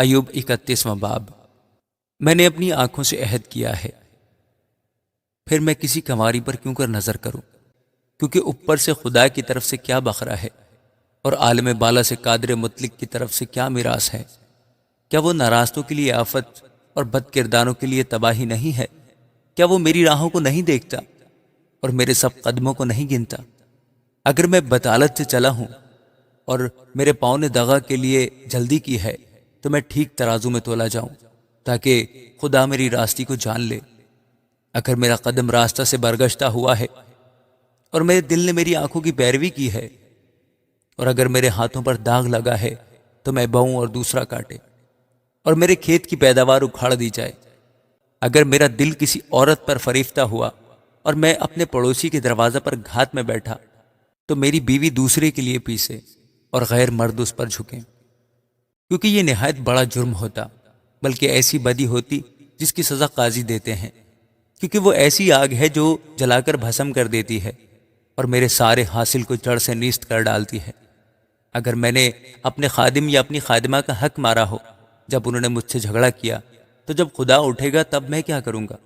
ایوب 31واں باب۔ میں نے اپنی آنکھوں سے عہد کیا ہے، پھر میں کسی کنواری پر کیوں کر نظر کروں؟ کیونکہ اوپر سے خدا کی طرف سے کیا بخرا ہے، اور عالم بالا سے قادر مطلق کی طرف سے کیا میراث ہے؟ کیا وہ ناراستوں کے لیے آفت اور بد کرداروں کے لیے تباہی نہیں ہے؟ کیا وہ میری راہوں کو نہیں دیکھتا اور میرے سب قدموں کو نہیں گنتا؟ اگر میں بطالت سے چلا ہوں اور میرے پاؤں نے دغا کے لیے جلدی کی ہے، تو میں ٹھیک ترازو میں تولا جاؤں، تاکہ خدا میری راستی کو جان لے۔ اگر میرا قدم راستہ سے برگشتہ ہوا ہے اور میرے دل نے میری آنکھوں کی پیروی کی ہے، اور اگر میرے ہاتھوں پر داغ لگا ہے تو میں بہوں اور دوسرا کاٹے، اور میرے کھیت کی پیداوار اکھاڑ دی جائے۔ اگر میرا دل کسی عورت پر فریفتہ ہوا اور میں اپنے پڑوسی کے دروازہ پر گھات میں بیٹھا، تو میری بیوی دوسرے کے لیے پیسے اور غیر مرد اس پر جھکیں، کیونکہ یہ نہایت بڑا جرم ہوتا، بلکہ ایسی بدی ہوتی جس کی سزا قاضی دیتے ہیں، کیونکہ وہ ایسی آگ ہے جو جلا کر بھسم کر دیتی ہے اور میرے سارے حاصل کو جڑ سے نیست کر ڈالتی ہے۔ اگر میں نے اپنے خادم یا اپنی خادمہ کا حق مارا ہو جب انہوں نے مجھ سے جھگڑا کیا، تو جب خدا اٹھے گا تب میں کیا کروں گا؟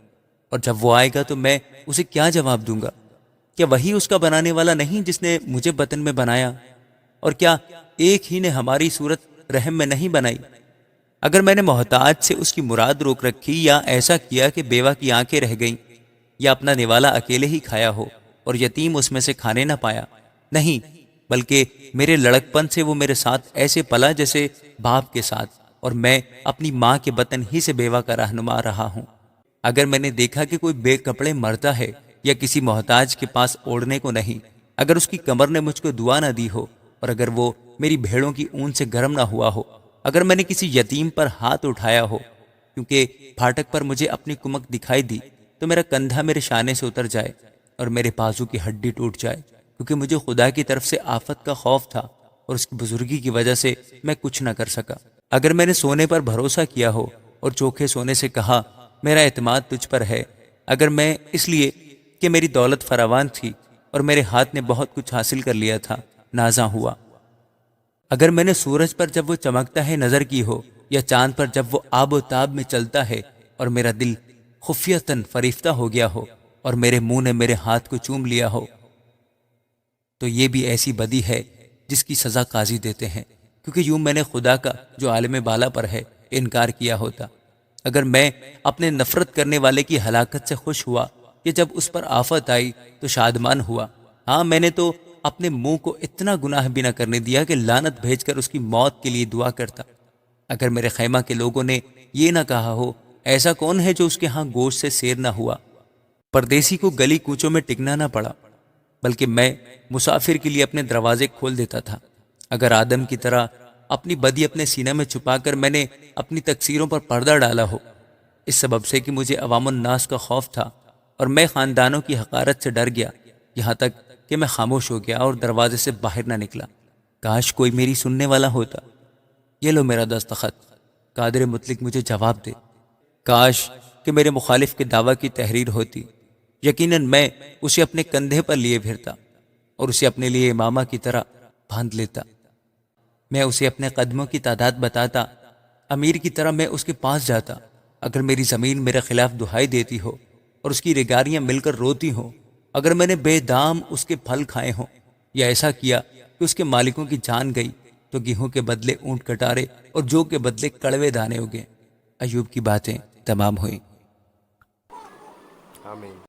اور جب وہ آئے گا تو میں اسے کیا جواب دوں گا؟ کیا وہی اس کا بنانے والا نہیں جس نے مجھے بطن میں بنایا؟ اور کیا ایک ہی نے ہماری صورت رحم میں نہیں بنائی؟ اگر میں نے محتاج سے اس کی مراد روک رکھی، یا ایسا کیا کہ بیوہ کی آنکھیں رہ گئیں، یا اپنا نوالا اکیلے ہی کھایا ہو اور یتیم اس میں سے کھانے نہ پایا، نہیں، بلکہ میرے لڑکپن سے وہ میرے ساتھ ایسے پلا جیسے باپ کے ساتھ، اور میں اپنی ماں کے بطن ہی سے بیوہ کا رہنما رہا ہوں۔ اگر میں نے دیکھا کہ کوئی بے کپڑے مرتا ہے یا کسی محتاج کے پاس اوڑھنے کو نہیں، اگر اس کی کمر نے مجھ کو دعا نہ دی ہو، اور اگر وہ میری بھیڑوں کی اون سے گرم نہ ہوا ہو، اگر میں نے کسی یتیم پر ہاتھ اٹھایا ہو کیونکہ پھاٹک پر مجھے اپنی کمک دکھائی دی، تو میرا کندھا میرے شانے سے اتر جائے اور میرے بازو کی ہڈی ٹوٹ جائے، کیونکہ مجھے خدا کی طرف سے آفت کا خوف تھا، اور اس کی بزرگی کی وجہ سے میں کچھ نہ کر سکا۔ اگر میں نے سونے پر بھروسہ کیا ہو اور چوکھے سونے سے کہا میرا اعتماد تجھ پر ہے، اگر میں اس لیے کہ میری دولت فراوان تھی اور میرے ہاتھ نے بہت کچھ حاصل کر لیا تھا نازاں ہوا، اگر میں نے سورج پر جب وہ چمکتا ہے نظر کی ہو، یا چاند پر جب وہ آب و تاب میں چلتا ہے، اور میرا دل خفیتاً فریفتہ ہو گیا ہو اور میرے منہ نے میرے ہاتھ کو چوم لیا ہو، تو یہ بھی ایسی بدی ہے جس کی سزا قاضی دیتے ہیں، کیونکہ یوں میں نے خدا کا جو عالم بالا پر ہے انکار کیا ہوتا۔ اگر میں اپنے نفرت کرنے والے کی ہلاکت سے خوش ہوا کہ جب اس پر آفت آئی تو شادمان ہوا، ہاں میں نے تو اپنے منہ کو اتنا گناہ بھی نہ کرنے دیا کہ لعنت بھیج کر اس کی موت کے لیے دعا کرتا۔ اگر میرے خیمہ کے لوگوں نے یہ نہ کہا ہو ایسا کون ہے جو اس کے ہاں گوشت سے سیر نہ ہوا، پردیسی کو گلی کوچوں میں ٹکنا نہ پڑا، بلکہ میں مسافر کے لیے اپنے دروازے کھول دیتا تھا۔ اگر آدم کی طرح اپنی بدی اپنے سینے میں چھپا کر میں نے اپنی تقصیروں پر پردہ ڈالا ہو، اس سبب سے کہ مجھے عوام الناس کا خوف تھا اور میں خاندانوں کی حقارت سے ڈر گیا، یہاں تک کہ میں خاموش ہو گیا اور دروازے سے باہر نہ نکلا، کاش کوئی میری سننے والا ہوتا۔ یہ لو میرا دستخط، قادر مطلق مجھے جواب دے۔ کاش کہ میرے مخالف کے دعویٰ کی تحریر ہوتی، یقیناً میں اسے اپنے کندھے پر لیے پھرتا اور اسے اپنے لیے امامہ کی طرح باندھ لیتا۔ میں اسے اپنے قدموں کی تعداد بتاتا، امیر کی طرح میں اس کے پاس جاتا۔ اگر میری زمین میرے خلاف دہائی دیتی ہو اور اس کی ریگاریاں مل کر روتی ہوں، اگر میں نے بے دام اس کے پھل کھائے ہوں، یا ایسا کیا کہ اس کے مالکوں کی جان گئی، تو گیہوں کے بدلے اونٹ کٹارے اور جو کے بدلے کڑوے دانے اگے۔ ایوب کی باتیں تمام ہوئیں۔ آمین۔